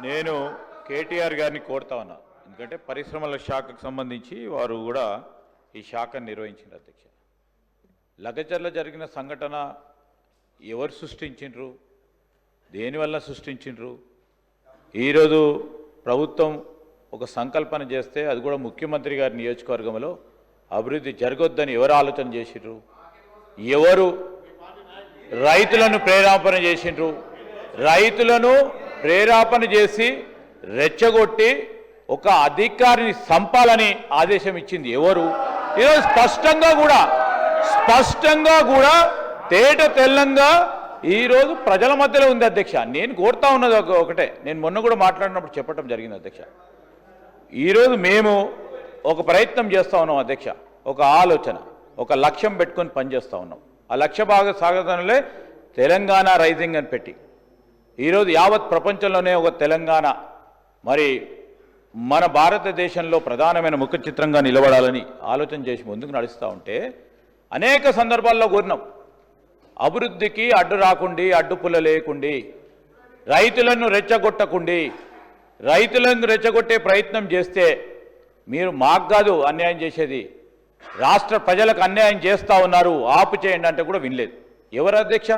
నేను కేటీఆర్ గారిని కోరుతా ఉన్నా, ఎందుకంటే పరిశ్రమల శాఖకు సంబంధించి వారు కూడా ఈ శాఖను నిర్వహించారు. అధ్యక్ష, లగచర్ల జరిగిన సంఘటన ఎవరు సృష్టించిండ్రు, దేనివల్ల సృష్టించిండ్రు? ఈరోజు ప్రభుత్వం ఒక సంకల్పన చేస్తే అది కూడా ముఖ్యమంత్రి గారి నియోజకవర్గంలో అభివృద్ధి జరగొద్దని ఎవరు ఆలోచన చేసిండ్రు? ఎవరు రైతులను ప్రేరేపణ చేసిండ్రు? రైతులను ప్రేరేపణ చేసి రెచ్చగొట్టి ఒక అధికారిని సంపాలని ఆదేశం ఇచ్చింది ఎవరు? ఈరోజు స్పష్టంగా కూడా తేట తెల్లంగా ఈరోజు ప్రజల మధ్యలో ఉంది. అధ్యక్ష, నేను కోరుతా ఉన్నది ఒకటే, నేను మొన్న కూడా మాట్లాడినప్పుడు చెప్పడం జరిగింది. అధ్యక్ష, ఈరోజు మేము ఒక ప్రయత్నం చేస్తూ ఉన్నాం. అధ్యక్ష, ఒక ఆలోచన, ఒక లక్ష్యం పెట్టుకొని పనిచేస్తూ ఉన్నాం. ఆ లక్ష్య సాధనలే తెలంగాణ రైజింగ్ అని పెట్టి ఈరోజు యావత్ ప్రపంచంలోనే ఒక తెలంగాణ మరి మన భారతదేశంలో ప్రధానమైన ముఖ చిత్రంగా నిలబడాలని ఆలోచన చేసి ముందుకు నడుస్తూ ఉంటే అనేక సందర్భాల్లో కోరినాం, అభివృద్ధికి అడ్డు రాకుండి, అడ్డుపుల్ల లేకుండి, రైతులను రెచ్చగొట్టకుండి, రైతులను రెచ్చగొట్టే ప్రయత్నం చేస్తే మీరు మాకు కాదు అన్యాయం చేసేది, రాష్ట్ర ప్రజలకు అన్యాయం చేస్తూ ఉన్నారు, ఆపు చేయండి అంటే కూడా వినలేదు. ఎవరు అధ్యక్ష?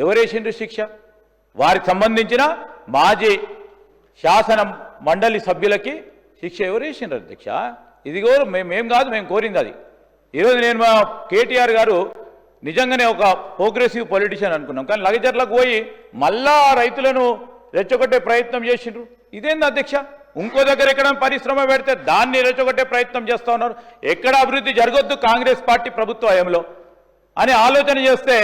ఎవరేసిండ్రు శిక్ష? వారికి సంబంధించిన మాజీ శాసన మండలి సభ్యులకి శిక్ష ఎవరేసిండ్రు అధ్యక్ష? ఇది కూడా మేము కాదు, మేము కోరింది అది. ఈరోజు నేను మా కేటీఆర్ గారు నిజంగానే ఒక ప్రోగ్రెసివ్ పొలిటీషియన్ అనుకున్నాం, కానీ లగచర్లకు పోయి మళ్ళా రైతులను రెచ్చగొట్టే ప్రయత్నం చేసిండ్రు. ఇదేంది అధ్యక్ష? ఇంకో దగ్గర ఎక్కడ పరిశ్రమ పెడితే దాన్ని రెచ్చగొట్టే ప్రయత్నం చేస్తూ ఉన్నారు. ఎక్కడ అభివృద్ధి జరగొద్దు కాంగ్రెస్ పార్టీ ప్రభుత్వ హయాంలో అని ఆలోచన చేస్తే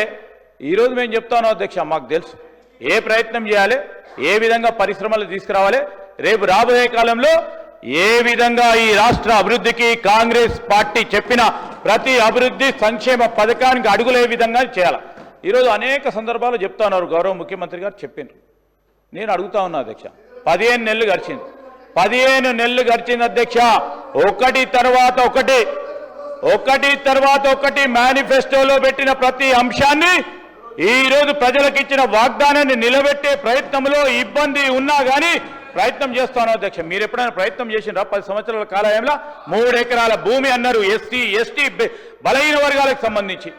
ఈరోజు మేము చెప్తాను అధ్యక్ష, మాకు తెలుసు ఏ ప్రయత్నం చేయాలి, ఏ విధంగా పరిశ్రమలు తీసుకురావాలి, రేపు రాబోయే కాలంలో ఏ విధంగా ఈ రాష్ట్ర అభివృద్ధికి కాంగ్రెస్ పార్టీ చెప్పిన ప్రతి అభివృద్ధి సంక్షేమ పథకానికి అడుగులే విధంగా చేయాలి. ఈరోజు అనేక సందర్భాలు చెప్తా ఉన్నారు, గౌరవ ముఖ్యమంత్రి గారు చెప్పినారు. నేను అడుగుతా ఉన్నా అధ్యక్ష, 15 నెలలు గడిచింది, 15 నెలలు గడిచింది అధ్యక్ష. ఒకటి తర్వాత ఒకటి మేనిఫెస్టోలో పెట్టిన ప్రతి అంశాన్ని ఈరోజు ప్రజలకు ఇచ్చిన వాగ్దానాన్ని నిలబెట్టే ప్రయత్నంలో ఇబ్బంది ఉన్నా కానీ ప్రయత్నం చేస్తాను అధ్యక్ష. మీరు ఎప్పుడైనా ప్రయత్నం చేసినారా? 10 సంవత్సరాల కాలంలో 3 ఎకరాల భూమి అన్నారు ఎస్టీ బలహీన వర్గాలకు సంబంధించి.